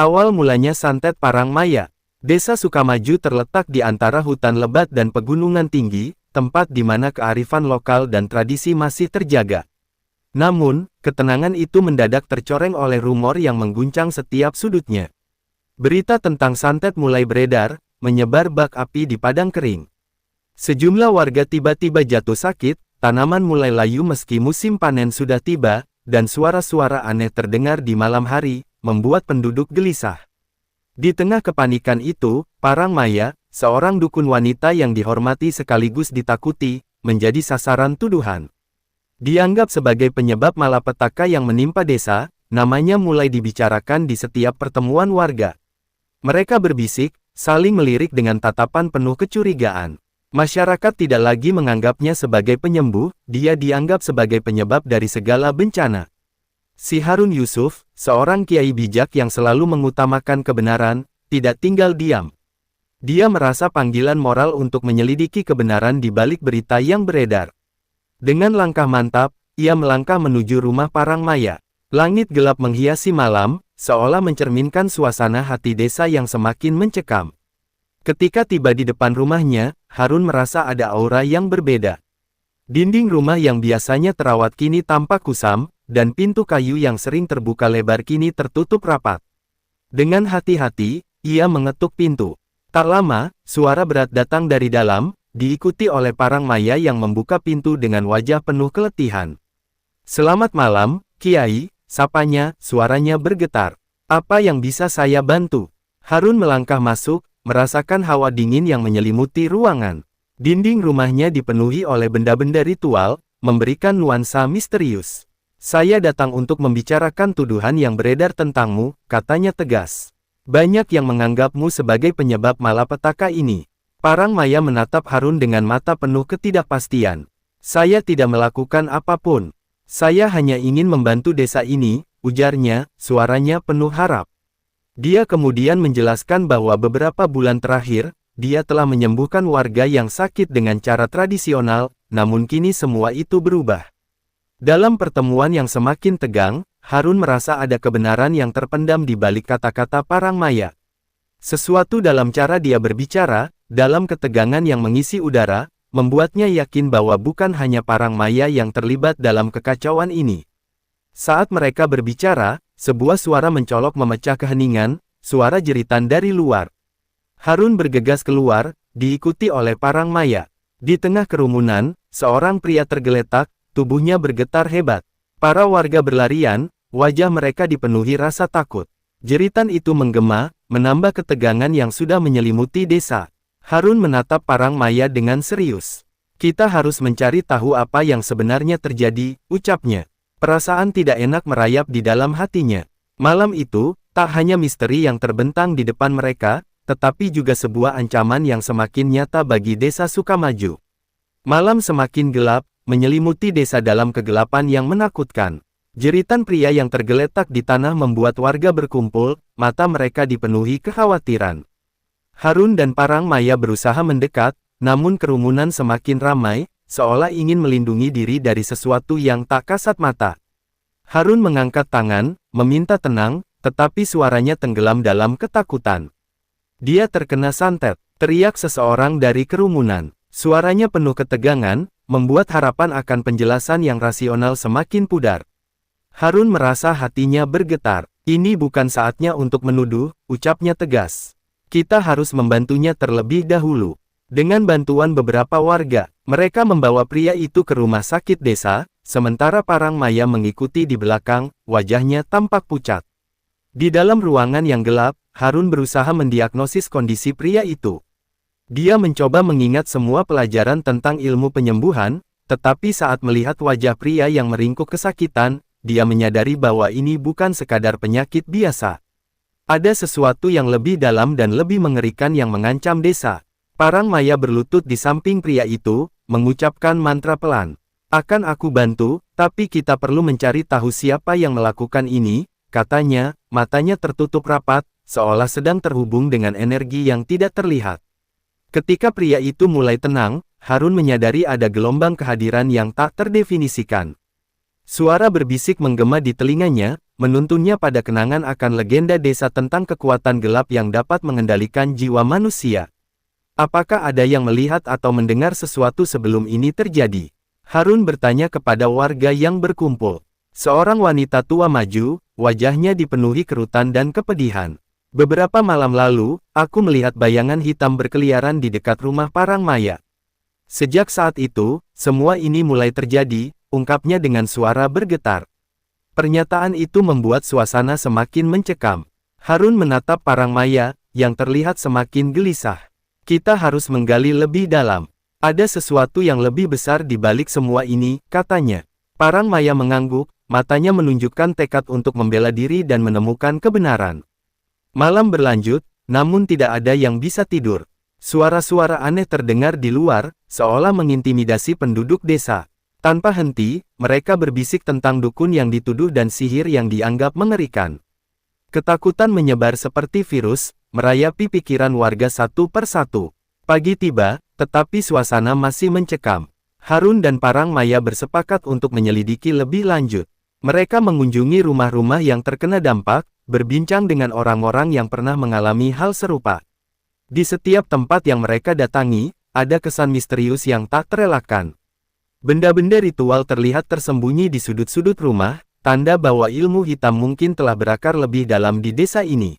Awal mulanya santet Parangmaya. Desa Sukamaju terletak di antara hutan lebat dan pegunungan tinggi, tempat di mana kearifan lokal dan tradisi masih terjaga. Namun, ketenangan itu mendadak tercoreng oleh rumor yang mengguncang setiap sudutnya. Berita tentang santet mulai beredar, menyebar bak api di padang kering. Sejumlah warga tiba-tiba jatuh sakit, tanaman mulai layu meski musim panen sudah tiba, dan suara-suara aneh terdengar di malam hari, membuat penduduk gelisah. Di tengah kepanikan itu, Parangmaya, seorang dukun wanita yang dihormati sekaligus ditakuti, menjadi sasaran tuduhan. Dianggap sebagai penyebab malapetaka yang menimpa desa, namanya mulai dibicarakan di setiap pertemuan warga. Mereka berbisik, saling melirik dengan tatapan penuh kecurigaan. Masyarakat tidak lagi menganggapnya sebagai penyembuh, dia dianggap sebagai penyebab dari segala bencana. Si Harun Yusuf, seorang kiai bijak yang selalu mengutamakan kebenaran, tidak tinggal diam. Dia merasa panggilan moral untuk menyelidiki kebenaran di balik berita yang beredar. Dengan langkah mantap, ia melangkah menuju rumah Parangmaya. Langit gelap menghiasi malam, seolah mencerminkan suasana hati desa yang semakin mencekam. Ketika tiba di depan rumahnya, Harun merasa ada aura yang berbeda. Dinding rumah yang biasanya terawat kini tampak kusam, dan pintu kayu yang sering terbuka lebar kini tertutup rapat. Dengan hati-hati, ia mengetuk pintu. Tak lama, suara berat datang dari dalam, diikuti oleh Parangmaya yang membuka pintu dengan wajah penuh keletihan. "Selamat malam, Kiai," sapanya, suaranya bergetar. "Apa yang bisa saya bantu?" Harun melangkah masuk, merasakan hawa dingin yang menyelimuti ruangan. Dinding rumahnya dipenuhi oleh benda-benda ritual, memberikan nuansa misterius. "Saya datang untuk membicarakan tuduhan yang beredar tentangmu," katanya tegas. "Banyak yang menganggapmu sebagai penyebab malapetaka ini." Parangmaya menatap Harun dengan mata penuh ketidakpastian. "Saya tidak melakukan apapun. Saya hanya ingin membantu desa ini," ujarnya, suaranya penuh harap. Dia kemudian menjelaskan bahwa beberapa bulan terakhir, dia telah menyembuhkan warga yang sakit dengan cara tradisional, namun kini semua itu berubah. Dalam pertemuan yang semakin tegang, Harun merasa ada kebenaran yang terpendam di balik kata-kata Parangmaya. Sesuatu dalam cara dia berbicara, dalam ketegangan yang mengisi udara, membuatnya yakin bahwa bukan hanya Parangmaya yang terlibat dalam kekacauan ini. Saat mereka berbicara, sebuah suara mencolok memecah keheningan, suara jeritan dari luar. Harun bergegas keluar, diikuti oleh Parangmaya. Di tengah kerumunan, seorang pria tergeletak, tubuhnya bergetar hebat. Para warga berlarian, wajah mereka dipenuhi rasa takut. Jeritan itu menggema, menambah ketegangan yang sudah menyelimuti desa. Harun menatap Parangmaya dengan serius. "Kita harus mencari tahu apa yang sebenarnya terjadi," ucapnya. Perasaan tidak enak merayap di dalam hatinya. Malam itu, tak hanya misteri yang terbentang di depan mereka, tetapi juga sebuah ancaman yang semakin nyata bagi desa Sukamaju. Malam semakin gelap, menyelimuti desa dalam kegelapan yang menakutkan. Jeritan pria yang tergeletak di tanah membuat warga berkumpul, mata mereka dipenuhi kekhawatiran. Harun dan Parangmaya berusaha mendekat, namun kerumunan semakin ramai, seolah ingin melindungi diri dari sesuatu yang tak kasat mata. Harun mengangkat tangan, meminta tenang, tetapi suaranya tenggelam dalam ketakutan. "Dia terkena santet," teriak seseorang dari kerumunan. Suaranya penuh ketegangan, membuat harapan akan penjelasan yang rasional semakin pudar. Harun merasa hatinya bergetar. "Ini bukan saatnya untuk menuduh," ucapnya tegas. "Kita harus membantunya terlebih dahulu." Dengan bantuan beberapa warga, mereka membawa pria itu ke rumah sakit desa, sementara Parangmaya mengikuti di belakang, wajahnya tampak pucat. Di dalam ruangan yang gelap, Harun berusaha mendiagnosis kondisi pria itu. Dia mencoba mengingat semua pelajaran tentang ilmu penyembuhan, tetapi saat melihat wajah pria yang meringkuk kesakitan, dia menyadari bahwa ini bukan sekadar penyakit biasa. Ada sesuatu yang lebih dalam dan lebih mengerikan yang mengancam desa. Parangmaya berlutut di samping pria itu, mengucapkan mantra pelan. "Akan aku bantu, tapi kita perlu mencari tahu siapa yang melakukan ini," katanya, matanya tertutup rapat, seolah sedang terhubung dengan energi yang tidak terlihat. Ketika pria itu mulai tenang, Harun menyadari ada gelombang kehadiran yang tak terdefinisikan. Suara berbisik menggema di telinganya, menuntunnya pada kenangan akan legenda desa tentang kekuatan gelap yang dapat mengendalikan jiwa manusia. Apakah ada yang melihat atau mendengar sesuatu sebelum ini terjadi? Harun bertanya kepada warga yang berkumpul. Seorang wanita tua maju, wajahnya dipenuhi kerutan dan kepedihan. Beberapa malam lalu, aku melihat bayangan hitam berkeliaran di dekat rumah Parangmaya. Sejak saat itu, semua ini mulai terjadi, ungkapnya dengan suara bergetar. Pernyataan itu membuat suasana semakin mencekam. Harun menatap Parangmaya, yang terlihat semakin gelisah. Kita harus menggali lebih dalam. Ada sesuatu yang lebih besar di balik semua ini, katanya. Parangmaya mengangguk, matanya menunjukkan tekad untuk membela diri dan menemukan kebenaran. Malam berlanjut, namun tidak ada yang bisa tidur. Suara-suara aneh terdengar di luar, seolah mengintimidasi penduduk desa. Tanpa henti, mereka berbisik tentang dukun yang dituduh dan sihir yang dianggap mengerikan. Ketakutan menyebar seperti virus, merayapi pikiran warga satu persatu. Pagi tiba, tetapi suasana masih mencekam. Harun dan Parangmaya bersepakat untuk menyelidiki lebih lanjut. Mereka mengunjungi rumah-rumah yang terkena dampak, berbincang dengan orang-orang yang pernah mengalami hal serupa. Di setiap tempat yang mereka datangi, ada kesan misterius yang tak terelakkan. Benda-benda ritual terlihat tersembunyi di sudut-sudut rumah, tanda bahwa ilmu hitam mungkin telah berakar lebih dalam di desa ini.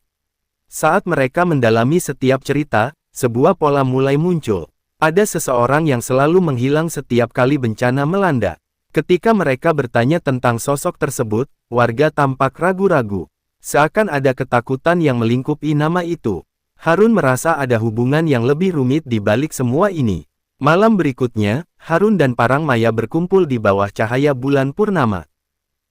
Saat mereka mendalami setiap cerita, sebuah pola mulai muncul. Ada seseorang yang selalu menghilang setiap kali bencana melanda. Ketika mereka bertanya tentang sosok tersebut, warga tampak ragu-ragu. Seakan ada ketakutan yang melingkupi nama itu. Harun merasa ada hubungan yang lebih rumit di balik semua ini. Malam berikutnya, Harun dan Parangmaya berkumpul di bawah cahaya bulan purnama.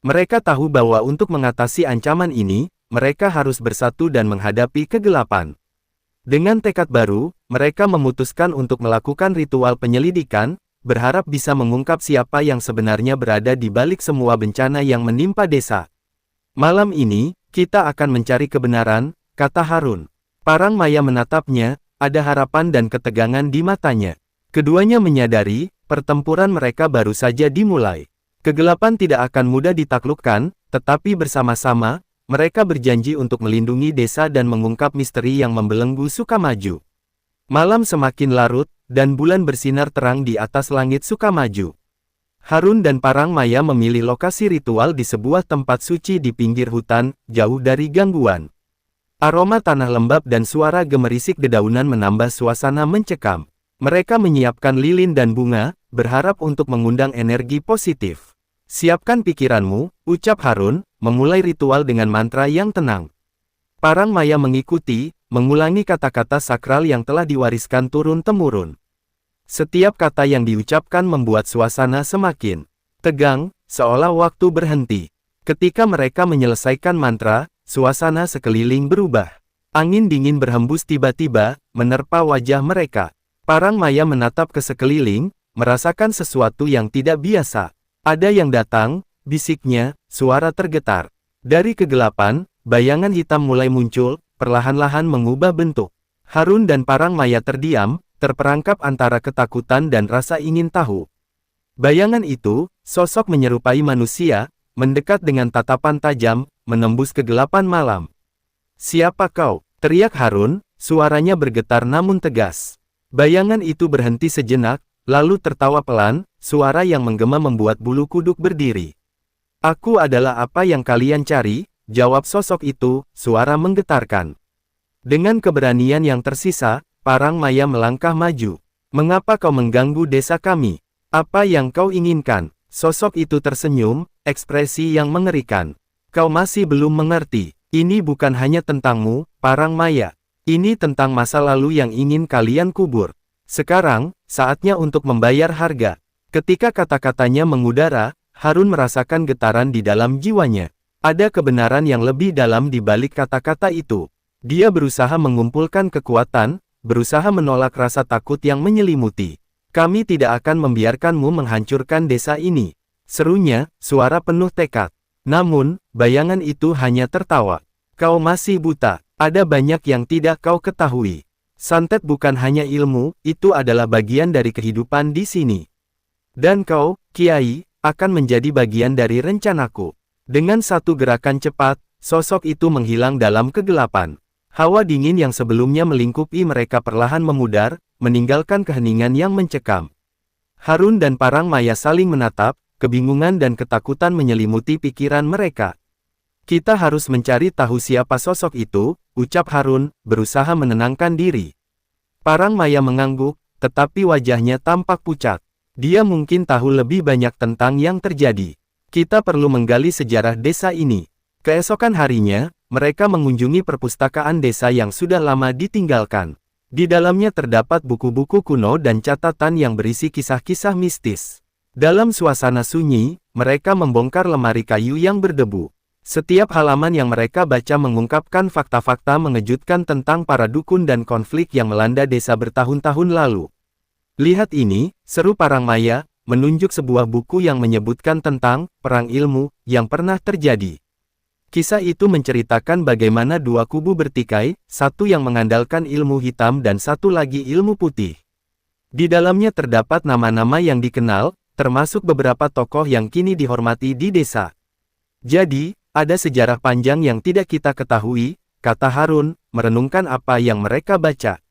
Mereka tahu bahwa untuk mengatasi ancaman ini, mereka harus bersatu dan menghadapi kegelapan. Dengan tekad baru, mereka memutuskan untuk melakukan ritual penyelidikan, berharap bisa mengungkap siapa yang sebenarnya berada di balik semua bencana yang menimpa desa. Malam ini, kita akan mencari kebenaran, kata Harun. Parangmaya menatapnya, ada harapan dan ketegangan di matanya. Keduanya menyadari, pertempuran mereka baru saja dimulai. Kegelapan tidak akan mudah ditaklukkan, tetapi bersama-sama, mereka berjanji untuk melindungi desa dan mengungkap misteri yang membelenggu Sukamaju. Malam semakin larut, dan bulan bersinar terang di atas langit Sukamaju. Harun dan Parangmaya memilih lokasi ritual di sebuah tempat suci di pinggir hutan, jauh dari gangguan. Aroma tanah lembab dan suara gemerisik dedaunan menambah suasana mencekam. Mereka menyiapkan lilin dan bunga, berharap untuk mengundang energi positif. Siapkan pikiranmu, ucap Harun, memulai ritual dengan mantra yang tenang. Parangmaya mengikuti, mengulangi kata-kata sakral yang telah diwariskan turun-temurun. Setiap kata yang diucapkan membuat suasana semakin tegang, seolah waktu berhenti. Ketika mereka menyelesaikan mantra, suasana sekeliling berubah. Angin dingin berhembus tiba-tiba, menerpa wajah mereka. Parangmaya menatap ke sekeliling, merasakan sesuatu yang tidak biasa. Ada yang datang, bisiknya, suara tergetar. Dari kegelapan, bayangan hitam mulai muncul, perlahan-lahan mengubah bentuk. Harun dan Parangmaya terdiam, terperangkap antara ketakutan dan rasa ingin tahu. Bayangan itu, sosok menyerupai manusia, mendekat dengan tatapan tajam, menembus kegelapan malam. "Siapa kau?" teriak Harun, suaranya bergetar namun tegas. Bayangan itu berhenti sejenak, lalu tertawa pelan, suara yang menggema membuat bulu kuduk berdiri. "Aku adalah apa yang kalian cari," jawab sosok itu, suara menggetarkan. Dengan keberanian yang tersisa, Parangmaya melangkah maju. "Mengapa kau mengganggu desa kami? Apa yang kau inginkan?" Sosok itu tersenyum, ekspresi yang mengerikan. "Kau masih belum mengerti. Ini bukan hanya tentangmu, Parangmaya. Ini tentang masa lalu yang ingin kalian kubur. Sekarang, saatnya untuk membayar harga." Ketika kata-katanya mengudara, Harun merasakan getaran di dalam jiwanya. Ada kebenaran yang lebih dalam di balik kata-kata itu. Dia berusaha mengumpulkan kekuatan, berusaha menolak rasa takut yang menyelimuti. "Kami tidak akan membiarkanmu menghancurkan desa ini," serunya, suara penuh tekad. Namun, bayangan itu hanya tertawa. "Kau masih buta. Ada banyak yang tidak kau ketahui. Santet bukan hanya ilmu, itu adalah bagian dari kehidupan di sini. Dan kau, Kiai, akan menjadi bagian dari rencanaku. Dengan satu gerakan cepat, sosok itu menghilang dalam kegelapan. Hawa dingin yang sebelumnya melingkupi mereka perlahan memudar, meninggalkan keheningan yang mencekam. Harun dan Parangmaya saling menatap, kebingungan dan ketakutan menyelimuti pikiran mereka. Kita harus mencari tahu siapa sosok itu, ucap Harun, berusaha menenangkan diri. Parangmaya mengangguk, tetapi wajahnya tampak pucat. Dia mungkin tahu lebih banyak tentang yang terjadi. Kita perlu menggali sejarah desa ini. Keesokan harinya, mereka mengunjungi perpustakaan desa yang sudah lama ditinggalkan. Di dalamnya terdapat buku-buku kuno dan catatan yang berisi kisah-kisah mistis. Dalam suasana sunyi, mereka membongkar lemari kayu yang berdebu. Setiap halaman yang mereka baca mengungkapkan fakta-fakta mengejutkan tentang para dukun dan konflik yang melanda desa bertahun-tahun lalu. Lihat ini, seru Parangmaya, menunjuk sebuah buku yang menyebutkan tentang perang ilmu yang pernah terjadi. Kisah itu menceritakan bagaimana dua kubu bertikai, satu yang mengandalkan ilmu hitam dan satu lagi ilmu putih. Di dalamnya terdapat nama-nama yang dikenal, termasuk beberapa tokoh yang kini dihormati di desa. Jadi, ada sejarah panjang yang tidak kita ketahui, kata Harun, merenungkan apa yang mereka baca.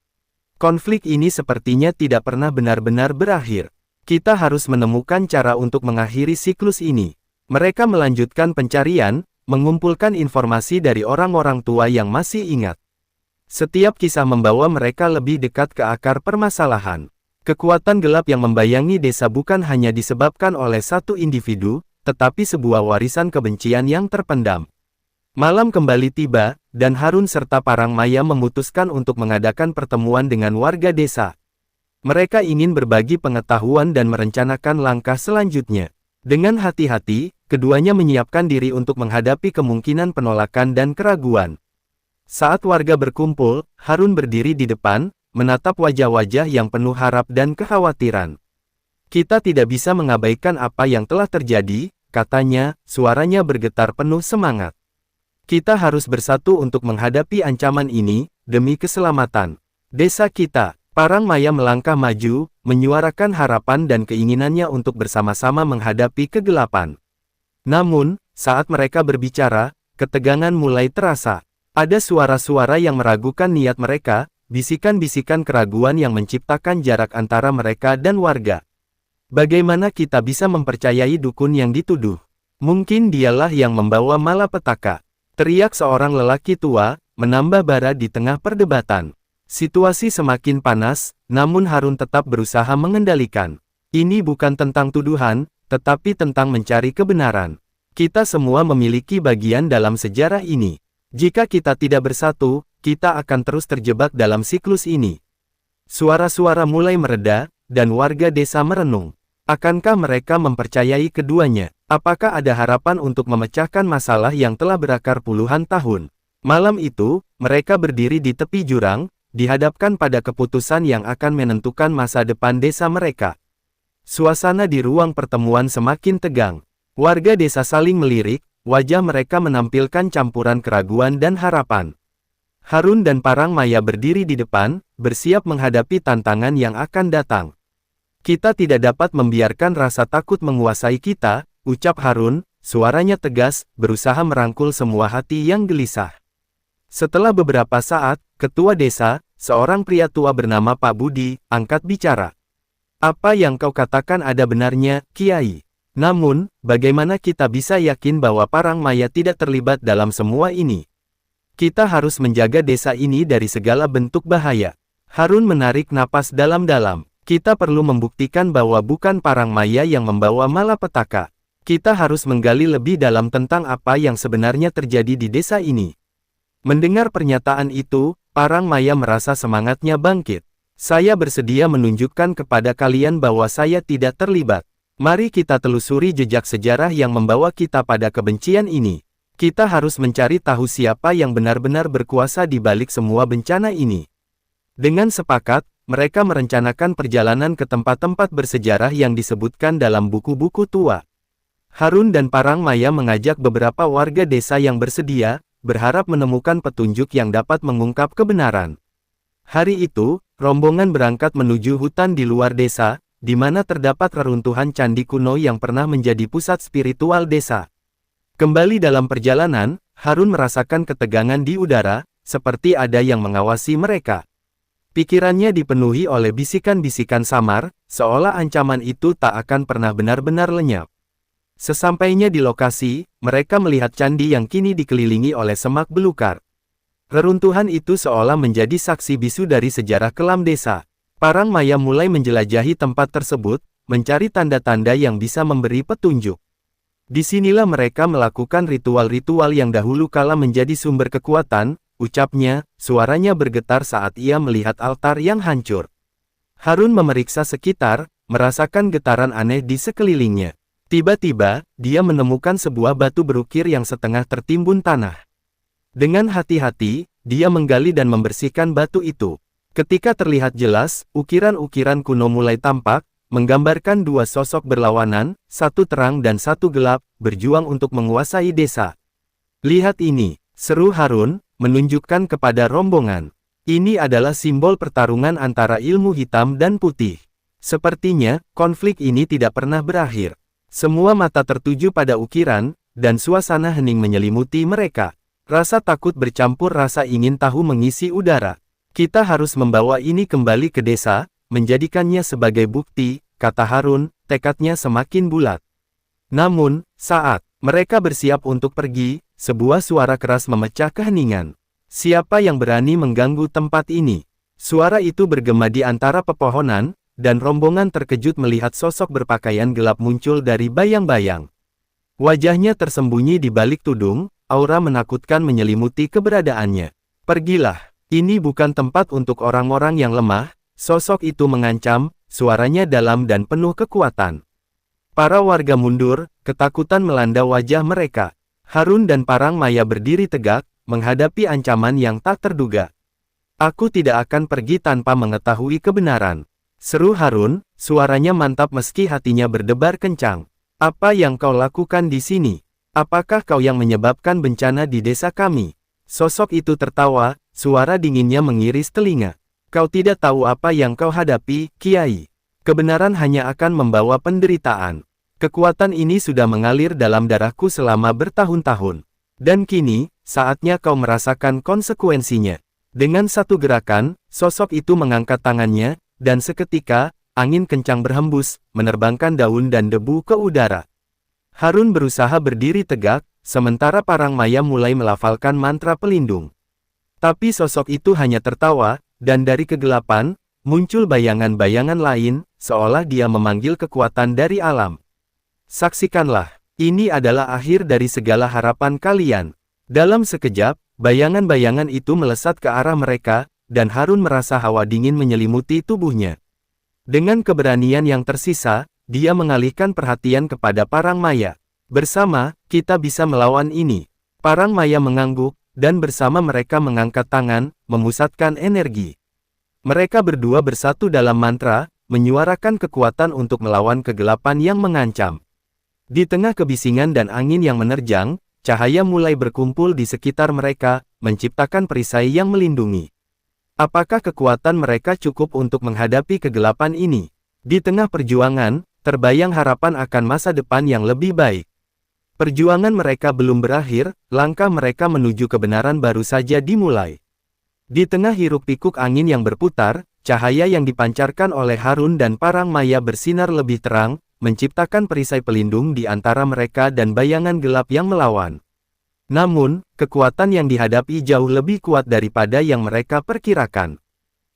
Konflik ini sepertinya tidak pernah benar-benar berakhir. Kita harus menemukan cara untuk mengakhiri siklus ini. Mereka melanjutkan pencarian, mengumpulkan informasi dari orang-orang tua yang masih ingat. Setiap kisah membawa mereka lebih dekat ke akar permasalahan. Kekuatan gelap yang membayangi desa bukan hanya disebabkan oleh satu individu, tetapi sebuah warisan kebencian yang terpendam. Malam kembali tiba, dan Harun serta Parangmaya memutuskan untuk mengadakan pertemuan dengan warga desa. Mereka ingin berbagi pengetahuan dan merencanakan langkah selanjutnya. Dengan hati-hati, keduanya menyiapkan diri untuk menghadapi kemungkinan penolakan dan keraguan. Saat warga berkumpul, Harun berdiri di depan, menatap wajah-wajah yang penuh harap dan kekhawatiran. Kita tidak bisa mengabaikan apa yang telah terjadi, katanya, suaranya bergetar penuh semangat. Kita harus bersatu untuk menghadapi ancaman ini, demi keselamatan desa kita. Parangmaya melangkah maju, menyuarakan harapan dan keinginannya untuk bersama-sama menghadapi kegelapan. Namun, saat mereka berbicara, ketegangan mulai terasa. Ada suara-suara yang meragukan niat mereka, bisikan-bisikan keraguan yang menciptakan jarak antara mereka dan warga. Bagaimana kita bisa mempercayai dukun yang dituduh? Mungkin dialah yang membawa malapetaka, teriak seorang lelaki tua, menambah bara di tengah perdebatan. Situasi semakin panas, namun Harun tetap berusaha mengendalikan. Ini bukan tentang tuduhan, tetapi tentang mencari kebenaran. Kita semua memiliki bagian dalam sejarah ini. Jika kita tidak bersatu, kita akan terus terjebak dalam siklus ini. Suara-suara mulai mereda, dan warga desa merenung. Akankah mereka mempercayai keduanya? Apakah ada harapan untuk memecahkan masalah yang telah berakar puluhan tahun? Malam itu, mereka berdiri di tepi jurang, dihadapkan pada keputusan yang akan menentukan masa depan desa mereka. Suasana di ruang pertemuan semakin tegang. Warga desa saling melirik, wajah mereka menampilkan campuran keraguan dan harapan. Harun dan Parangmaya berdiri di depan, bersiap menghadapi tantangan yang akan datang. Kita tidak dapat membiarkan rasa takut menguasai kita, ucap Harun, suaranya tegas, berusaha merangkul semua hati yang gelisah. Setelah beberapa saat, ketua desa, seorang pria tua bernama Pak Budi, angkat bicara. Apa yang kau katakan ada benarnya, Kiai. Namun, bagaimana kita bisa yakin bahwa Parangmaya tidak terlibat dalam semua ini? Kita harus menjaga desa ini dari segala bentuk bahaya. Harun menarik napas dalam-dalam. Kita perlu membuktikan bahwa bukan Parangmaya yang membawa malapetaka. Kita harus menggali lebih dalam tentang apa yang sebenarnya terjadi di desa ini. Mendengar pernyataan itu, Parangmaya merasa semangatnya bangkit. Saya bersedia menunjukkan kepada kalian bahwa saya tidak terlibat. Mari kita telusuri jejak sejarah yang membawa kita pada kebencian ini. Kita harus mencari tahu siapa yang benar-benar berkuasa di balik semua bencana ini. Dengan sepakat, mereka merencanakan perjalanan ke tempat-tempat bersejarah yang disebutkan dalam buku-buku tua. Harun dan Parangmaya mengajak beberapa warga desa yang bersedia, berharap menemukan petunjuk yang dapat mengungkap kebenaran. Hari itu, rombongan berangkat menuju hutan di luar desa, di mana terdapat reruntuhan candi kuno yang pernah menjadi pusat spiritual desa. Kembali dalam perjalanan, Harun merasakan ketegangan di udara, seperti ada yang mengawasi mereka. Pikirannya dipenuhi oleh bisikan-bisikan samar, seolah ancaman itu tak akan pernah benar-benar lenyap. Sesampainya di lokasi, mereka melihat candi yang kini dikelilingi oleh semak belukar. Reruntuhan itu seolah menjadi saksi bisu dari sejarah kelam desa. Parang Maya mulai menjelajahi tempat tersebut, mencari tanda-tanda yang bisa memberi petunjuk. Disinilah mereka melakukan ritual-ritual yang dahulu kala menjadi sumber kekuatan, ucapnya, suaranya bergetar saat ia melihat altar yang hancur. Harun memeriksa sekitar, merasakan getaran aneh di sekelilingnya. Tiba-tiba, dia menemukan sebuah batu berukir yang setengah tertimbun tanah. Dengan hati-hati, dia menggali dan membersihkan batu itu. Ketika terlihat jelas, ukiran-ukiran kuno mulai tampak, menggambarkan dua sosok berlawanan, satu terang dan satu gelap, berjuang untuk menguasai desa. Lihat ini, seru Harun, menunjukkan kepada rombongan. Ini adalah simbol pertarungan antara ilmu hitam dan putih. Sepertinya, konflik ini tidak pernah berakhir. Semua mata tertuju pada ukiran, dan suasana hening menyelimuti mereka. Rasa takut bercampur rasa ingin tahu mengisi udara. Kita harus membawa ini kembali ke desa, menjadikannya sebagai bukti, kata Harun, tekadnya semakin bulat. Namun, saat mereka bersiap untuk pergi, sebuah suara keras memecah keheningan. Siapa yang berani mengganggu tempat ini? Suara itu bergema di antara pepohonan, dan rombongan terkejut melihat sosok berpakaian gelap muncul dari bayang-bayang. Wajahnya tersembunyi di balik tudung, aura menakutkan menyelimuti keberadaannya. Pergilah, ini bukan tempat untuk orang-orang yang lemah, sosok itu mengancam, suaranya dalam dan penuh kekuatan. Para warga mundur, ketakutan melanda wajah mereka. Harun dan Parang Maya berdiri tegak, menghadapi ancaman yang tak terduga. Aku tidak akan pergi tanpa mengetahui kebenaran. Seru Harun, suaranya mantap meski hatinya berdebar kencang. Apa yang kau lakukan di sini? Apakah kau yang menyebabkan bencana di desa kami? Sosok itu tertawa, suara dinginnya mengiris telinga. Kau tidak tahu apa yang kau hadapi, Kiai. Kebenaran hanya akan membawa penderitaan. Kekuatan ini sudah mengalir dalam darahku selama bertahun-tahun. Dan kini, saatnya kau merasakan konsekuensinya. Dengan satu gerakan, sosok itu mengangkat tangannya, dan seketika, angin kencang berhembus, menerbangkan daun dan debu ke udara. Harun berusaha berdiri tegak, sementara Parang Maya mulai melafalkan mantra pelindung. Tapi sosok itu hanya tertawa, dan dari kegelapan, muncul bayangan-bayangan lain, seolah dia memanggil kekuatan dari alam. Saksikanlah, ini adalah akhir dari segala harapan kalian. Dalam sekejap, bayangan-bayangan itu melesat ke arah mereka, dan Harun merasa hawa dingin menyelimuti tubuhnya. Dengan keberanian yang tersisa, dia mengalihkan perhatian kepada Parang Maya. Bersama, kita bisa melawan ini. Parang Maya mengangguk, dan bersama mereka mengangkat tangan, memusatkan energi. Mereka berdua bersatu dalam mantra, menyuarakan kekuatan untuk melawan kegelapan yang mengancam. Di tengah kebisingan dan angin yang menerjang, cahaya mulai berkumpul di sekitar mereka, menciptakan perisai yang melindungi. Apakah kekuatan mereka cukup untuk menghadapi kegelapan ini? Di tengah perjuangan, terbayang harapan akan masa depan yang lebih baik. Perjuangan mereka belum berakhir, langkah mereka menuju kebenaran baru saja dimulai. Di tengah hiruk-pikuk angin yang berputar, cahaya yang dipancarkan oleh Harun dan Parang Maya bersinar lebih terang, menciptakan perisai pelindung di antara mereka dan bayangan gelap yang melawan. Namun, kekuatan yang dihadapi jauh lebih kuat daripada yang mereka perkirakan.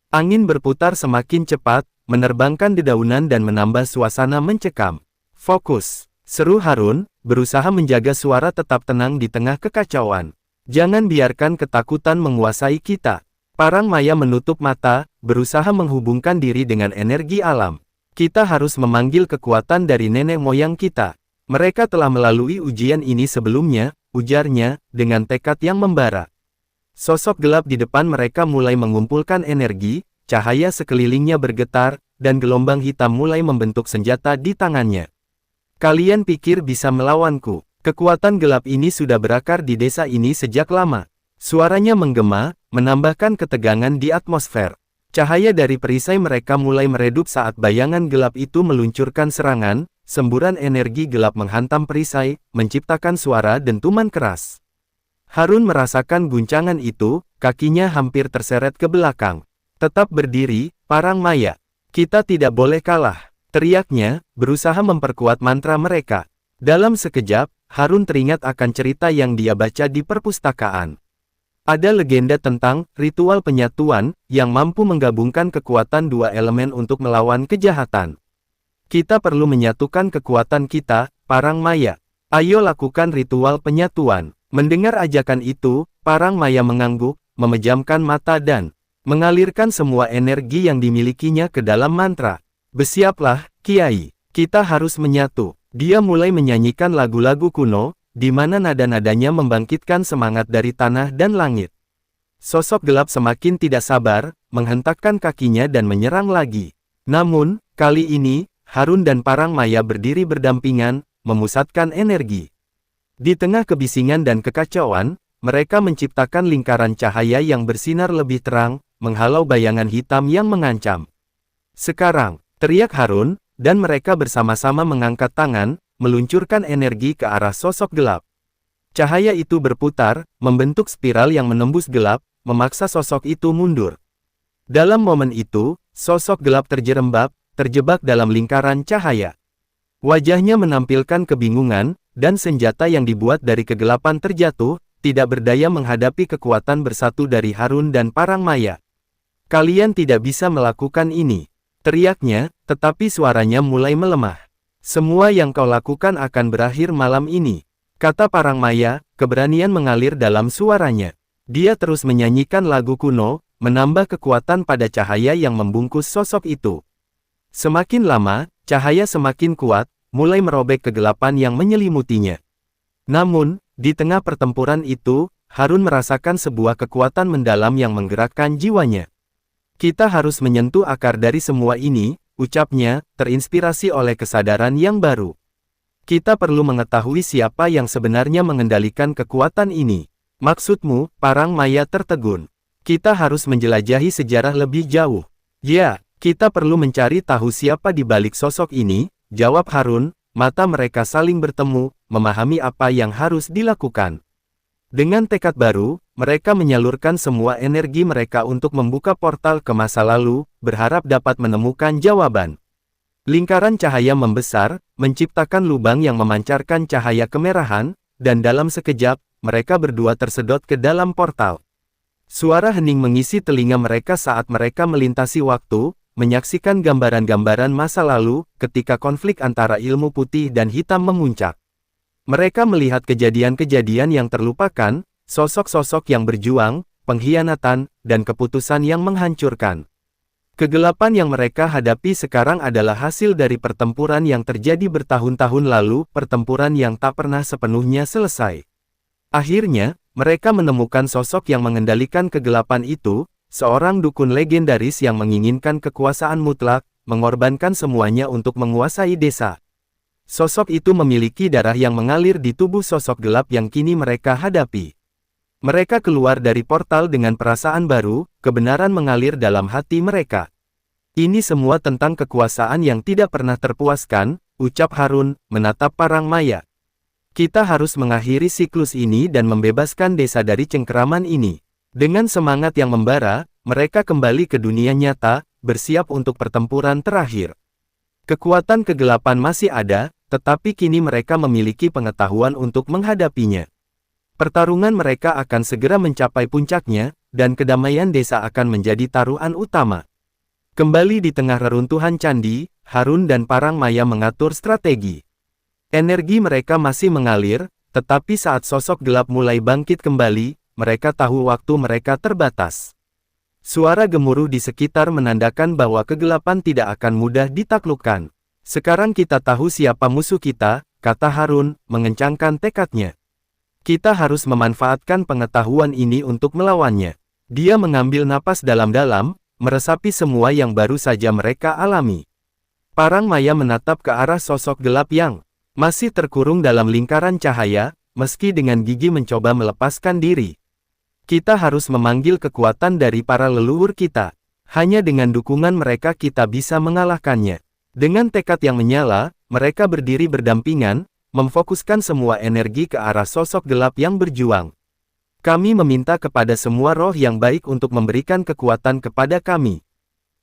Angin berputar semakin cepat, menerbangkan dedaunan dan menambah suasana mencekam. Fokus, seru Harun, berusaha menjaga suara tetap tenang di tengah kekacauan. Jangan biarkan ketakutan menguasai kita. Parang Maya menutup mata, berusaha menghubungkan diri dengan energi alam. Kita harus memanggil kekuatan dari nenek moyang kita. Mereka telah melalui ujian ini sebelumnya, ujarnya, dengan tekad yang membara. Sosok gelap di depan mereka mulai mengumpulkan energi, cahaya sekelilingnya bergetar, dan gelombang hitam mulai membentuk senjata di tangannya. Kalian pikir bisa melawanku? Kekuatan gelap ini sudah berakar di desa ini sejak lama. Suaranya menggema, menambahkan ketegangan di atmosfer. Cahaya dari perisai mereka mulai meredup saat bayangan gelap itu meluncurkan serangan, semburan energi gelap menghantam perisai, menciptakan suara dentuman keras. Harun merasakan guncangan itu, kakinya hampir terseret ke belakang. Tetap berdiri, Parang Maya. Kita tidak boleh kalah, teriaknya, berusaha memperkuat mantra mereka. Dalam sekejap, Harun teringat akan cerita yang dia baca di perpustakaan. Ada legenda tentang ritual penyatuan yang mampu menggabungkan kekuatan dua elemen untuk melawan kejahatan. Kita perlu menyatukan kekuatan kita, Parang Maya. Ayo lakukan ritual penyatuan. Mendengar ajakan itu, Parang Maya mengangguk, memejamkan mata dan mengalirkan semua energi yang dimilikinya ke dalam mantra. Bersiaplah, Kiai. Kita harus menyatu. Dia mulai menyanyikan lagu-lagu kuno, di mana nada-nadanya membangkitkan semangat dari tanah dan langit. Sosok gelap semakin tidak sabar, menghentakkan kakinya dan menyerang lagi. Namun, kali ini, Harun dan Parang Maya berdiri berdampingan, memusatkan energi. Di tengah kebisingan dan kekacauan, mereka menciptakan lingkaran cahaya yang bersinar lebih terang, menghalau bayangan hitam yang mengancam. Sekarang, teriak Harun, dan mereka bersama-sama mengangkat tangan, meluncurkan energi ke arah sosok gelap. Cahaya itu berputar, membentuk spiral yang menembus gelap, memaksa sosok itu mundur. Dalam momen itu, sosok gelap terjerembab, terjebak dalam lingkaran cahaya. Wajahnya menampilkan kebingungan, dan senjata yang dibuat dari kegelapan terjatuh, tidak berdaya menghadapi kekuatan bersatu dari Harun dan Parang Maya. Kalian tidak bisa melakukan ini, teriaknya, tetapi suaranya mulai melemah. Semua yang kau lakukan akan berakhir malam ini, kata Parang Maya, keberanian mengalir dalam suaranya. Dia terus menyanyikan lagu kuno, menambah kekuatan pada cahaya yang membungkus sosok itu. Semakin lama, cahaya semakin kuat, mulai merobek kegelapan yang menyelimutinya. Namun, di tengah pertempuran itu, Harun merasakan sebuah kekuatan mendalam yang menggerakkan jiwanya. Kita harus menyentuh akar dari semua ini, ucapnya, terinspirasi oleh kesadaran yang baru. Kita perlu mengetahui siapa yang sebenarnya mengendalikan kekuatan ini. Maksudmu, Parang Maya tertegun. Kita harus menjelajahi sejarah lebih jauh. Ya, kita perlu mencari tahu siapa di balik sosok ini, jawab Harun. Mata mereka saling bertemu, memahami apa yang harus dilakukan. Dengan tekad baru, mereka menyalurkan semua energi mereka untuk membuka portal ke masa lalu, berharap dapat menemukan jawaban. Lingkaran cahaya membesar, menciptakan lubang yang memancarkan cahaya kemerahan, dan dalam sekejap, mereka berdua tersedot ke dalam portal. Suara hening mengisi telinga mereka saat mereka melintasi waktu, menyaksikan gambaran-gambaran masa lalu, ketika konflik antara ilmu putih dan hitam memuncak. Mereka melihat kejadian-kejadian yang terlupakan, sosok-sosok yang berjuang, pengkhianatan, dan keputusan yang menghancurkan. Kegelapan yang mereka hadapi sekarang adalah hasil dari pertempuran yang terjadi bertahun-tahun lalu, pertempuran yang tak pernah sepenuhnya selesai. Akhirnya, mereka menemukan sosok yang mengendalikan kegelapan itu, seorang dukun legendaris yang menginginkan kekuasaan mutlak, mengorbankan semuanya untuk menguasai desa. Sosok itu memiliki darah yang mengalir di tubuh sosok gelap yang kini mereka hadapi. Mereka keluar dari portal dengan perasaan baru, kebenaran mengalir dalam hati mereka. Ini semua tentang kekuasaan yang tidak pernah terpuaskan, ucap Harun, menatap Parang Maya. Kita harus mengakhiri siklus ini dan membebaskan desa dari cengkeraman ini. Dengan semangat yang membara, mereka kembali ke dunia nyata, bersiap untuk pertempuran terakhir. Kekuatan kegelapan masih ada, tetapi kini mereka memiliki pengetahuan untuk menghadapinya. Pertarungan mereka akan segera mencapai puncaknya, dan kedamaian desa akan menjadi taruhan utama. Kembali di tengah reruntuhan candi, Harun dan Parang Maya mengatur strategi. Energi mereka masih mengalir, tetapi saat sosok gelap mulai bangkit kembali, mereka tahu waktu mereka terbatas. Suara gemuruh di sekitar menandakan bahwa kegelapan tidak akan mudah ditaklukkan. Sekarang kita tahu siapa musuh kita, kata Harun, mengencangkan tekadnya. Kita harus memanfaatkan pengetahuan ini untuk melawannya. Dia mengambil napas dalam-dalam, meresapi semua yang baru saja mereka alami. Parang Maya menatap ke arah sosok gelap yang masih terkurung dalam lingkaran cahaya, meski dengan gigi mencoba melepaskan diri. Kita harus memanggil kekuatan dari para leluhur kita. Hanya dengan dukungan mereka kita bisa mengalahkannya. Dengan tekad yang menyala, mereka berdiri berdampingan, memfokuskan semua energi ke arah sosok gelap yang berjuang. Kami meminta kepada semua roh yang baik untuk memberikan kekuatan kepada kami.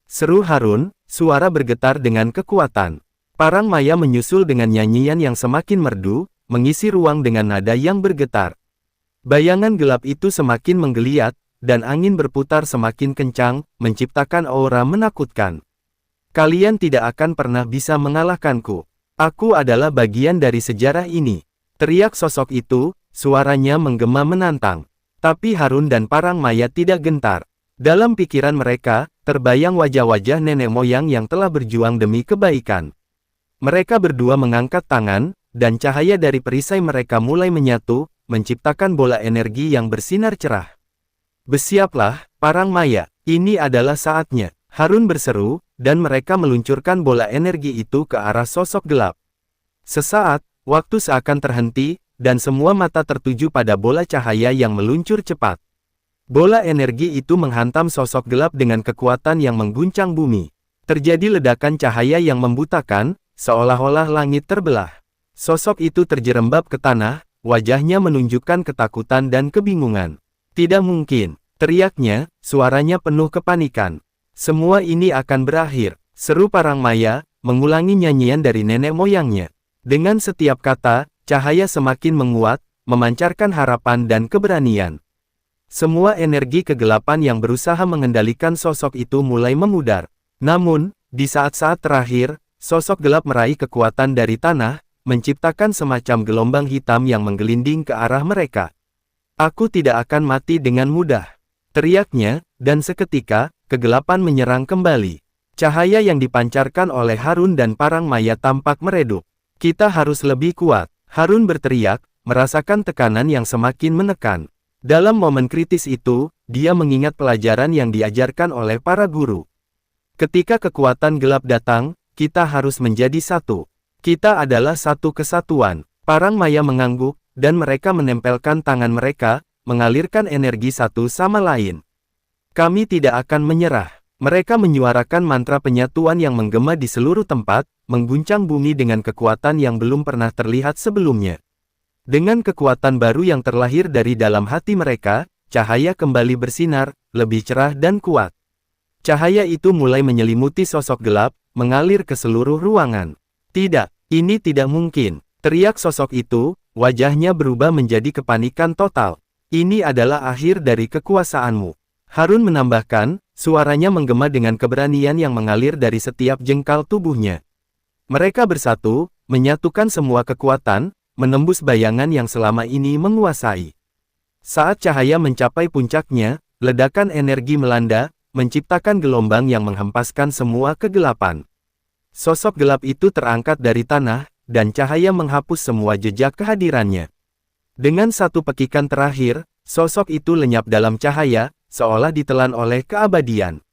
Seru Harun, suara bergetar dengan kekuatan. Parang maya menyusul dengan nyanyian yang semakin merdu, mengisi ruang dengan nada yang bergetar. Bayangan gelap itu semakin menggeliat, dan angin berputar semakin kencang, menciptakan aura menakutkan. Kalian tidak akan pernah bisa mengalahkanku. Aku adalah bagian dari sejarah ini. Teriak sosok itu, suaranya menggema menantang. Tapi Harun dan Parang Maya tidak gentar. Dalam pikiran mereka, terbayang wajah-wajah nenek moyang yang telah berjuang demi kebaikan. Mereka berdua mengangkat tangan, dan cahaya dari perisai mereka mulai menyatu, menciptakan bola energi yang bersinar cerah. Bersiaplah, Parang Maya, ini adalah saatnya. Harun berseru, dan mereka meluncurkan bola energi itu ke arah sosok gelap. Sesaat, waktu seakan terhenti, dan semua mata tertuju pada bola cahaya yang meluncur cepat. Bola energi itu menghantam sosok gelap dengan kekuatan yang mengguncang bumi. Terjadi ledakan cahaya yang membutakan, seolah-olah langit terbelah. Sosok itu terjerembab ke tanah, wajahnya menunjukkan ketakutan dan kebingungan. Tidak mungkin, teriaknya, suaranya penuh kepanikan. Semua ini akan berakhir, seru Parang Maya, mengulangi nyanyian dari nenek moyangnya. Dengan setiap kata, cahaya semakin menguat, memancarkan harapan dan keberanian. Semua energi kegelapan yang berusaha mengendalikan sosok itu mulai memudar. Namun, di saat-saat terakhir, sosok gelap meraih kekuatan dari tanah, menciptakan semacam gelombang hitam yang menggelinding ke arah mereka. Aku tidak akan mati dengan mudah, teriaknya, dan seketika, kegelapan menyerang kembali. Cahaya yang dipancarkan oleh Harun dan Parang Maya tampak meredup. Kita harus lebih kuat, Harun berteriak, merasakan tekanan yang semakin menekan. Dalam momen kritis itu, dia mengingat pelajaran yang diajarkan oleh para guru. Ketika kekuatan gelap datang, kita harus menjadi satu. Kita adalah satu kesatuan. Parang Maya mengangguk, dan mereka menempelkan tangan mereka, mengalirkan energi satu sama lain. Kami tidak akan menyerah. Mereka menyuarakan mantra penyatuan yang menggema di seluruh tempat, mengguncang bumi dengan kekuatan yang belum pernah terlihat sebelumnya. Dengan kekuatan baru yang terlahir dari dalam hati mereka, cahaya kembali bersinar, lebih cerah dan kuat. Cahaya itu mulai menyelimuti sosok gelap, mengalir ke seluruh ruangan. Tidak, ini tidak mungkin, teriak sosok itu, wajahnya berubah menjadi kepanikan total. Ini adalah akhir dari kekuasaanmu. Harun menambahkan, suaranya menggema dengan keberanian yang mengalir dari setiap jengkal tubuhnya. Mereka bersatu, menyatukan semua kekuatan, menembus bayangan yang selama ini menguasai. Saat cahaya mencapai puncaknya, ledakan energi melanda, menciptakan gelombang yang menghempaskan semua kegelapan. Sosok gelap itu terangkat dari tanah, dan cahaya menghapus semua jejak kehadirannya. Dengan satu pekikan terakhir, sosok itu lenyap dalam cahaya, seolah ditelan oleh keabadian.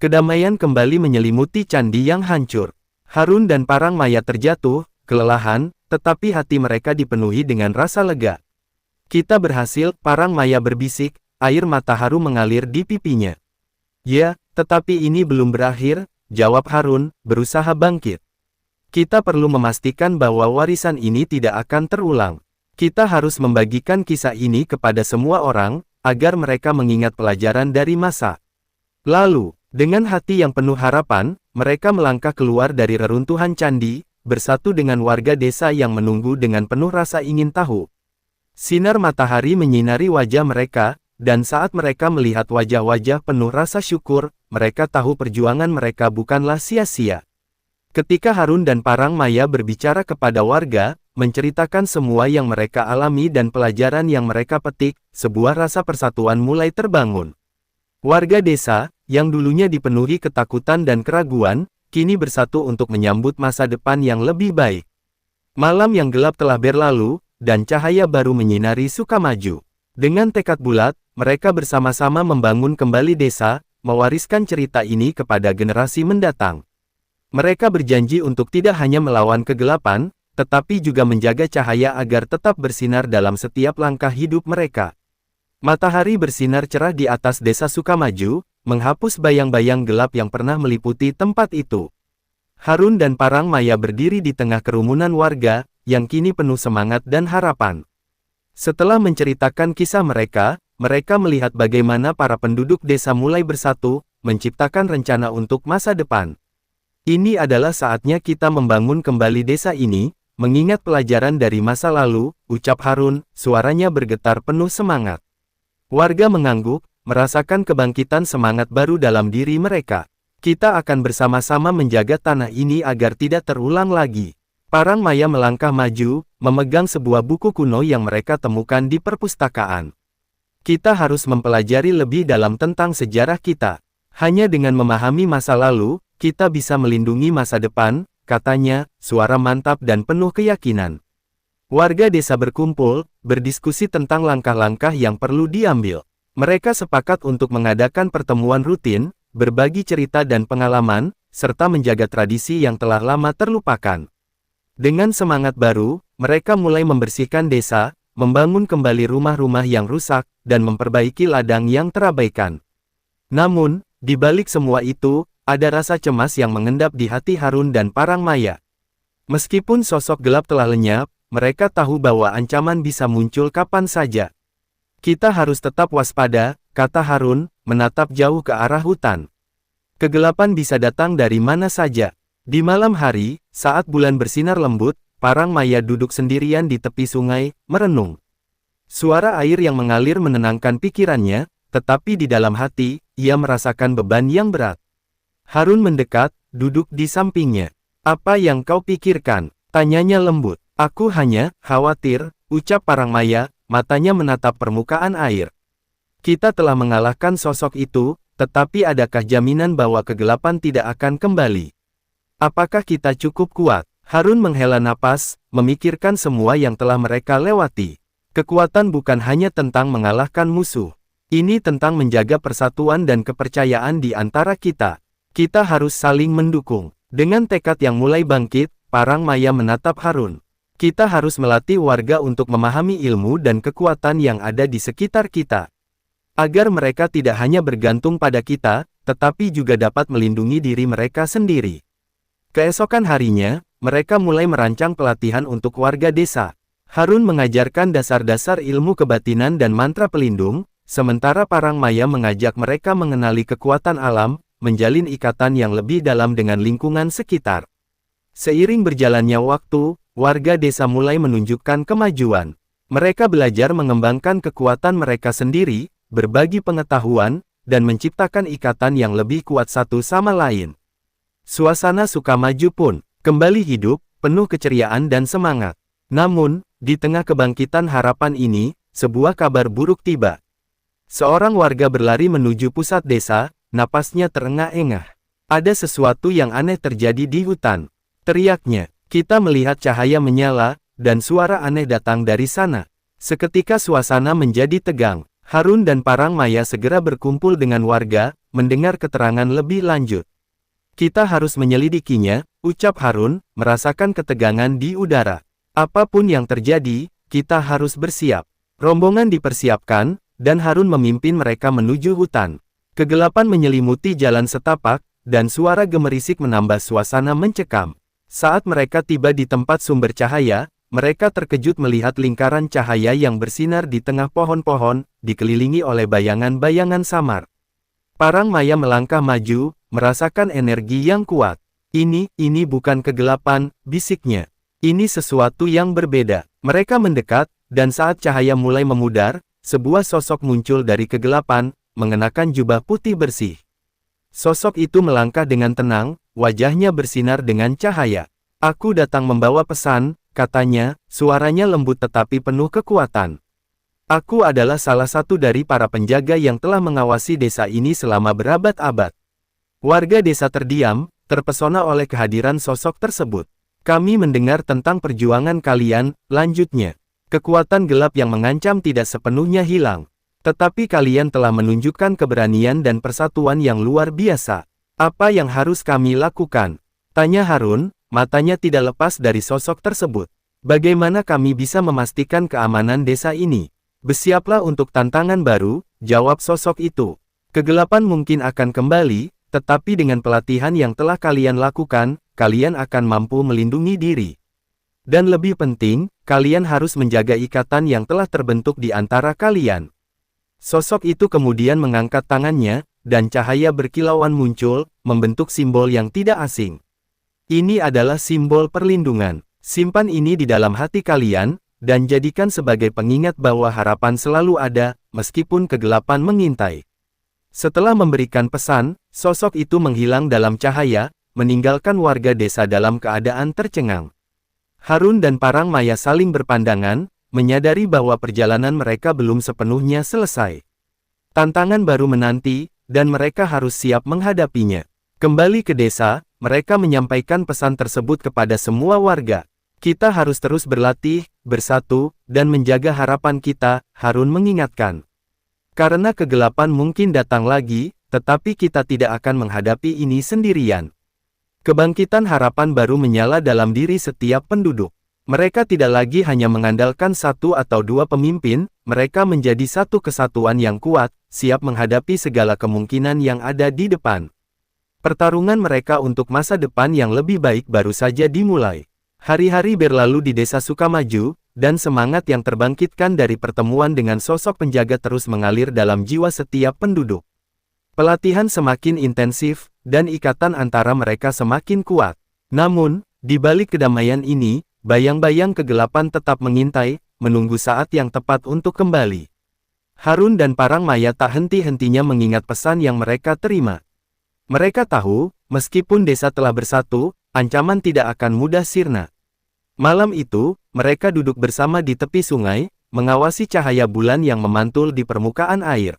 Kedamaian kembali menyelimuti candi yang hancur. Harun dan Parang Maya terjatuh, kelelahan, tetapi hati mereka dipenuhi dengan rasa lega. Kita berhasil, Parang Maya berbisik, air mata haru mengalir di pipinya. Ya, tetapi ini belum berakhir, jawab Harun, berusaha bangkit. Kita perlu memastikan bahwa warisan ini tidak akan terulang. Kita harus membagikan kisah ini kepada semua orang, agar mereka mengingat pelajaran dari masa lalu. Dengan hati yang penuh harapan, mereka melangkah keluar dari reruntuhan candi, bersatu dengan warga desa yang menunggu dengan penuh rasa ingin tahu. Sinar matahari menyinari wajah mereka, dan saat mereka melihat wajah-wajah penuh rasa syukur, mereka tahu perjuangan mereka bukanlah sia-sia. Ketika Harun dan Parang Maya berbicara kepada warga, menceritakan semua yang mereka alami dan pelajaran yang mereka petik, sebuah rasa persatuan mulai terbangun. Warga desa, yang dulunya dipenuhi ketakutan dan keraguan, kini bersatu untuk menyambut masa depan yang lebih baik. Malam yang gelap telah berlalu, dan cahaya baru menyinari Sukamaju. Dengan tekad bulat, mereka bersama-sama membangun kembali desa, mewariskan cerita ini kepada generasi mendatang. Mereka berjanji untuk tidak hanya melawan kegelapan, tetapi juga menjaga cahaya agar tetap bersinar dalam setiap langkah hidup mereka. Matahari bersinar cerah di atas desa Sukamaju, menghapus bayang-bayang gelap yang pernah meliputi tempat itu. Harun dan Parangmaya berdiri di tengah kerumunan warga, yang kini penuh semangat dan harapan. Setelah menceritakan kisah mereka, mereka melihat bagaimana para penduduk desa mulai bersatu, menciptakan rencana untuk masa depan. Ini adalah saatnya kita membangun kembali desa ini, mengingat pelajaran dari masa lalu, ucap Harun, suaranya bergetar penuh semangat. Warga mengangguk, merasakan kebangkitan semangat baru dalam diri mereka. Kita akan bersama-sama menjaga tanah ini agar tidak terulang lagi. Parangmaya melangkah maju, memegang sebuah buku kuno yang mereka temukan di perpustakaan. Kita harus mempelajari lebih dalam tentang sejarah kita. Hanya dengan memahami masa lalu, kita bisa melindungi masa depan, katanya, suara mantap dan penuh keyakinan. Warga desa berkumpul, berdiskusi tentang langkah-langkah yang perlu diambil. Mereka sepakat untuk mengadakan pertemuan rutin, berbagi cerita dan pengalaman, serta menjaga tradisi yang telah lama terlupakan. Dengan semangat baru, mereka mulai membersihkan desa, membangun kembali rumah-rumah yang rusak, dan memperbaiki ladang yang terabaikan. Namun, di balik semua itu, ada rasa cemas yang mengendap di hati Harun dan Parangmaya. Meskipun sosok gelap telah lenyap, mereka tahu bahwa ancaman bisa muncul kapan saja. Kita harus tetap waspada, kata Harun, menatap jauh ke arah hutan. Kegelapan bisa datang dari mana saja. Di malam hari, saat bulan bersinar lembut, Parangmaya duduk sendirian di tepi sungai, merenung. Suara air yang mengalir menenangkan pikirannya, tetapi di dalam hati, ia merasakan beban yang berat. Harun mendekat, duduk di sampingnya. Apa yang kau pikirkan? Tanyanya lembut. Aku hanya khawatir, ucap Parangmaya, matanya menatap permukaan air. Kita telah mengalahkan sosok itu, tetapi adakah jaminan bahwa kegelapan tidak akan kembali? Apakah kita cukup kuat? Harun menghela napas, memikirkan semua yang telah mereka lewati. Kekuatan bukan hanya tentang mengalahkan musuh. Ini tentang menjaga persatuan dan kepercayaan di antara kita. Kita harus saling mendukung. Dengan tekad yang mulai bangkit, Parangmaya menatap Harun. Kita harus melatih warga untuk memahami ilmu dan kekuatan yang ada di sekitar kita. Agar mereka tidak hanya bergantung pada kita, tetapi juga dapat melindungi diri mereka sendiri. Keesokan harinya, mereka mulai merancang pelatihan untuk warga desa. Harun mengajarkan dasar-dasar ilmu kebatinan dan mantra pelindung, sementara Parangmaya mengajak mereka mengenali kekuatan alam, menjalin ikatan yang lebih dalam dengan lingkungan sekitar. Seiring berjalannya waktu, warga desa mulai menunjukkan kemajuan. Mereka belajar mengembangkan kekuatan mereka sendiri, berbagi pengetahuan, dan menciptakan ikatan yang lebih kuat satu sama lain. Suasana Sukamaju pun kembali hidup, penuh keceriaan dan semangat. Namun, di tengah kebangkitan harapan ini, sebuah kabar buruk tiba. Seorang warga berlari menuju pusat desa, napasnya terengah-engah. Ada sesuatu yang aneh terjadi di hutan. Teriaknya, kita melihat cahaya menyala, dan suara aneh datang dari sana. Seketika suasana menjadi tegang. Harun dan Parangmaya segera berkumpul dengan warga, mendengar keterangan lebih lanjut. Kita harus menyelidikinya, ucap Harun, merasakan ketegangan di udara. Apapun yang terjadi, kita harus bersiap. Rombongan dipersiapkan, dan Harun memimpin mereka menuju hutan. Kegelapan menyelimuti jalan setapak, dan suara gemerisik menambah suasana mencekam. Saat mereka tiba di tempat sumber cahaya, mereka terkejut melihat lingkaran cahaya yang bersinar di tengah pohon-pohon, dikelilingi oleh bayangan-bayangan samar. Parangmaya melangkah maju, merasakan energi yang kuat. Ini bukan kegelapan, bisiknya. Ini sesuatu yang berbeda. Mereka mendekat, dan saat cahaya mulai memudar, sebuah sosok muncul dari kegelapan, mengenakan jubah putih bersih. Sosok itu melangkah dengan tenang, wajahnya bersinar dengan cahaya. Aku datang membawa pesan, katanya, suaranya lembut tetapi penuh kekuatan. Aku adalah salah satu dari para penjaga yang telah mengawasi desa ini selama berabad-abad. Warga desa terdiam, terpesona oleh kehadiran sosok tersebut. Kami mendengar tentang perjuangan kalian, lanjutnya. Kekuatan gelap yang mengancam tidak sepenuhnya hilang. Tetapi kalian telah menunjukkan keberanian dan persatuan yang luar biasa. Apa yang harus kami lakukan? Tanya Harun, matanya tidak lepas dari sosok tersebut. Bagaimana kami bisa memastikan keamanan desa ini? Bersiaplah untuk tantangan baru, jawab sosok itu. Kegelapan mungkin akan kembali, tetapi dengan pelatihan yang telah kalian lakukan, kalian akan mampu melindungi diri. Dan lebih penting, kalian harus menjaga ikatan yang telah terbentuk di antara kalian. Sosok itu kemudian mengangkat tangannya, dan cahaya berkilauan muncul, membentuk simbol yang tidak asing. Ini adalah simbol perlindungan. Simpan ini di dalam hati kalian, dan jadikan sebagai pengingat bahwa harapan selalu ada, meskipun kegelapan mengintai. Setelah memberikan pesan, sosok itu menghilang dalam cahaya, meninggalkan warga desa dalam keadaan tercengang. Harun dan Parangmaya saling berpandangan, menyadari bahwa perjalanan mereka belum sepenuhnya selesai. Tantangan baru menanti, dan mereka harus siap menghadapinya. Kembali ke desa, mereka menyampaikan pesan tersebut kepada semua warga. Kita harus terus berlatih, bersatu, dan menjaga harapan kita, Harun mengingatkan. Karena kegelapan mungkin datang lagi, tetapi kita tidak akan menghadapi ini sendirian. Kebangkitan harapan baru menyala dalam diri setiap penduduk. Mereka tidak lagi hanya mengandalkan satu atau dua pemimpin, mereka menjadi satu kesatuan yang kuat, siap menghadapi segala kemungkinan yang ada di depan. Pertarungan mereka untuk masa depan yang lebih baik baru saja dimulai. Hari-hari berlalu di desa Sukamaju, dan semangat yang terbangkitkan dari pertemuan dengan sosok penjaga terus mengalir dalam jiwa setiap penduduk. Pelatihan semakin intensif, dan ikatan antara mereka semakin kuat. Namun, di balik kedamaian ini, bayang-bayang kegelapan tetap mengintai, menunggu saat yang tepat untuk kembali. Harun dan Parangmaya tak henti-hentinya mengingat pesan yang mereka terima. Mereka tahu, meskipun desa telah bersatu, ancaman tidak akan mudah sirna. Malam itu, mereka duduk bersama di tepi sungai, mengawasi cahaya bulan yang memantul di permukaan air.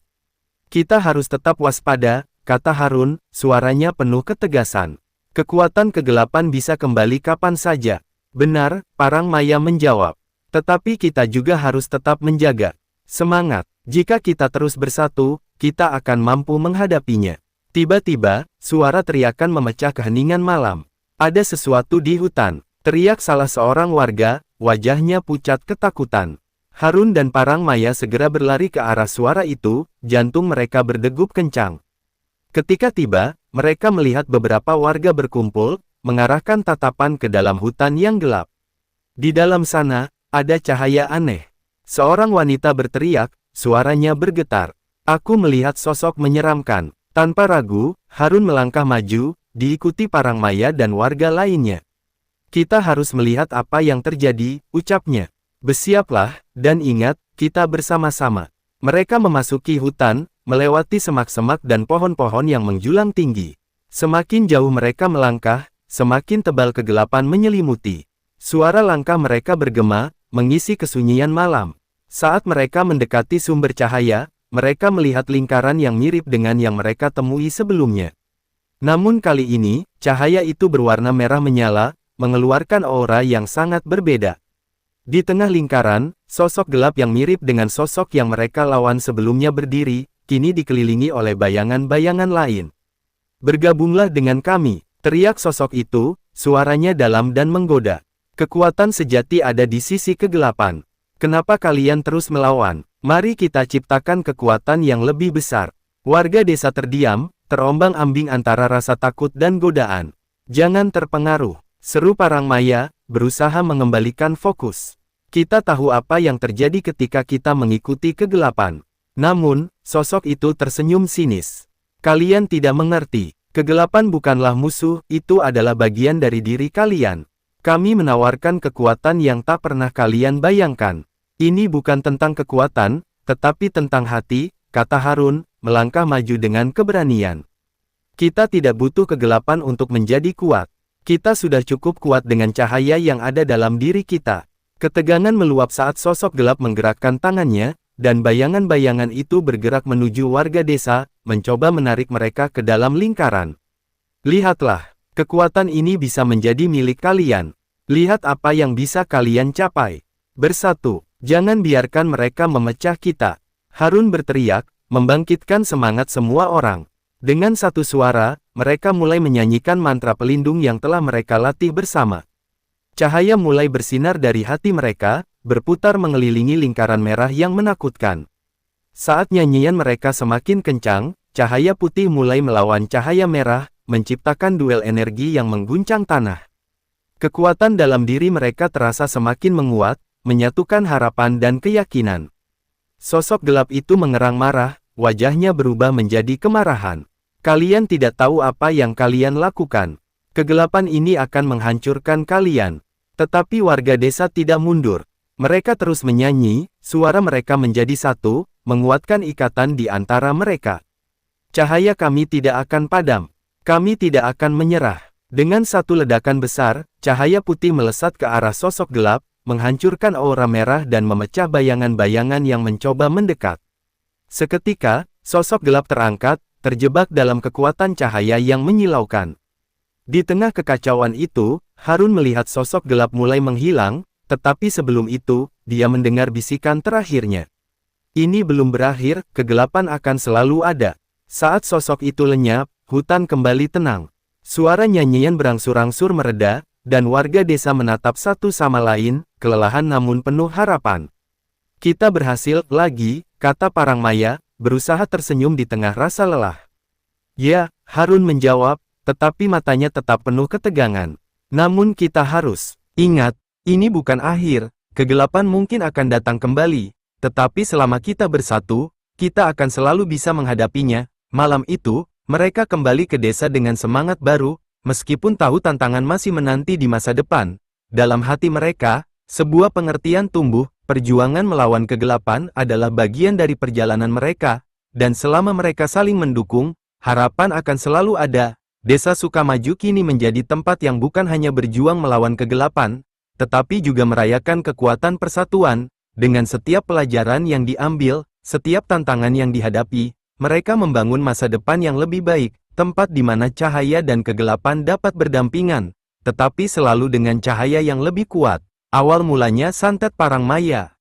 Kita harus tetap waspada, kata Harun, suaranya penuh ketegasan. Kekuatan kegelapan bisa kembali kapan saja. Benar, Parangmaya menjawab. Tetapi kita juga harus tetap menjaga semangat. Jika kita terus bersatu, kita akan mampu menghadapinya. Tiba-tiba, suara teriakan memecah keheningan malam. Ada sesuatu di hutan, teriak salah seorang warga, wajahnya pucat ketakutan. Harun dan Parangmaya segera berlari ke arah suara itu, jantung mereka berdegup kencang. Ketika tiba, mereka melihat beberapa warga berkumpul, mengarahkan tatapan ke dalam hutan yang gelap. Di dalam sana, ada cahaya aneh. Seorang wanita berteriak, suaranya bergetar. Aku melihat sosok menyeramkan. Tanpa ragu, Harun melangkah maju, diikuti Parangmaya dan warga lainnya. Kita harus melihat apa yang terjadi, ucapnya. Bersiaplah, dan ingat, kita bersama-sama. Mereka memasuki hutan, melewati semak-semak dan pohon-pohon yang menjulang tinggi. Semakin jauh mereka melangkah, semakin tebal kegelapan menyelimuti. Suara langkah mereka bergema, mengisi kesunyian malam. Saat mereka mendekati sumber cahaya, mereka melihat lingkaran yang mirip dengan yang mereka temui sebelumnya. Namun kali ini, cahaya itu berwarna merah menyala, mengeluarkan aura yang sangat berbeda. Di tengah lingkaran, sosok gelap yang mirip dengan sosok yang mereka lawan sebelumnya berdiri, kini dikelilingi oleh bayangan-bayangan lain. Bergabunglah dengan kami, teriak sosok itu, suaranya dalam dan menggoda. Kekuatan sejati ada di sisi kegelapan. Kenapa kalian terus melawan? Mari kita ciptakan kekuatan yang lebih besar. Warga desa terdiam, terombang-ambing antara rasa takut dan godaan. Jangan terpengaruh, seru Parangmaya, berusaha mengembalikan fokus. Kita tahu apa yang terjadi ketika kita mengikuti kegelapan. Namun, sosok itu tersenyum sinis. Kalian tidak mengerti. Kegelapan bukanlah musuh, itu adalah bagian dari diri kalian. Kami menawarkan kekuatan yang tak pernah kalian bayangkan. Ini bukan tentang kekuatan, tetapi tentang hati, kata Harun, melangkah maju dengan keberanian. Kita tidak butuh kegelapan untuk menjadi kuat. Kita sudah cukup kuat dengan cahaya yang ada dalam diri kita. Ketegangan meluap saat sosok gelap menggerakkan tangannya, dan bayangan-bayangan itu bergerak menuju warga desa, mencoba menarik mereka ke dalam lingkaran. Lihatlah, kekuatan ini bisa menjadi milik kalian. Lihat apa yang bisa kalian capai. Bersatu. Jangan biarkan mereka memecah kita. Harun berteriak, membangkitkan semangat semua orang. Dengan satu suara, mereka mulai menyanyikan mantra pelindung yang telah mereka latih bersama. Cahaya mulai bersinar dari hati mereka, berputar mengelilingi lingkaran merah yang menakutkan. Saat nyanyian mereka semakin kencang, cahaya putih mulai melawan cahaya merah, menciptakan duel energi yang mengguncang tanah. Kekuatan dalam diri mereka terasa semakin menguat, menyatukan harapan dan keyakinan. Sosok gelap itu mengerang marah, wajahnya berubah menjadi kemarahan. Kalian tidak tahu apa yang kalian lakukan. Kegelapan ini akan menghancurkan kalian. Tetapi warga desa tidak mundur. Mereka terus menyanyi, suara mereka menjadi satu, menguatkan ikatan di antara mereka. Cahaya kami tidak akan padam. Kami tidak akan menyerah. Dengan satu ledakan besar, cahaya putih melesat ke arah sosok gelap, menghancurkan aura merah dan memecah bayangan-bayangan yang mencoba mendekat. Seketika, sosok gelap terangkat, terjebak dalam kekuatan cahaya yang menyilaukan. Di tengah kekacauan itu, Harun melihat sosok gelap mulai menghilang, tetapi sebelum itu, dia mendengar bisikan terakhirnya. Ini belum berakhir, kegelapan akan selalu ada. Saat sosok itu lenyap, hutan kembali tenang. Suara nyanyian berangsur-angsur mereda, dan warga desa menatap satu sama lain, kelelahan namun penuh harapan. Kita berhasil, lagi, kata Parangmaya, berusaha tersenyum di tengah rasa lelah. Ya, Harun menjawab, tetapi matanya tetap penuh ketegangan. Namun kita harus ingat, ini bukan akhir, kegelapan mungkin akan datang kembali, tetapi selama kita bersatu, kita akan selalu bisa menghadapinya. Malam itu, mereka kembali ke desa dengan semangat baru, meskipun tahu tantangan masih menanti di masa depan. Dalam hati mereka, sebuah pengertian tumbuh, perjuangan melawan kegelapan adalah bagian dari perjalanan mereka, dan selama mereka saling mendukung, harapan akan selalu ada. Desa Sukamaju kini menjadi tempat yang bukan hanya berjuang melawan kegelapan, tetapi juga merayakan kekuatan persatuan. Dengan setiap pelajaran yang diambil, setiap tantangan yang dihadapi, mereka membangun masa depan yang lebih baik, tempat di mana cahaya dan kegelapan dapat berdampingan, tetapi selalu dengan cahaya yang lebih kuat. Awal mulanya santet Parangmaya.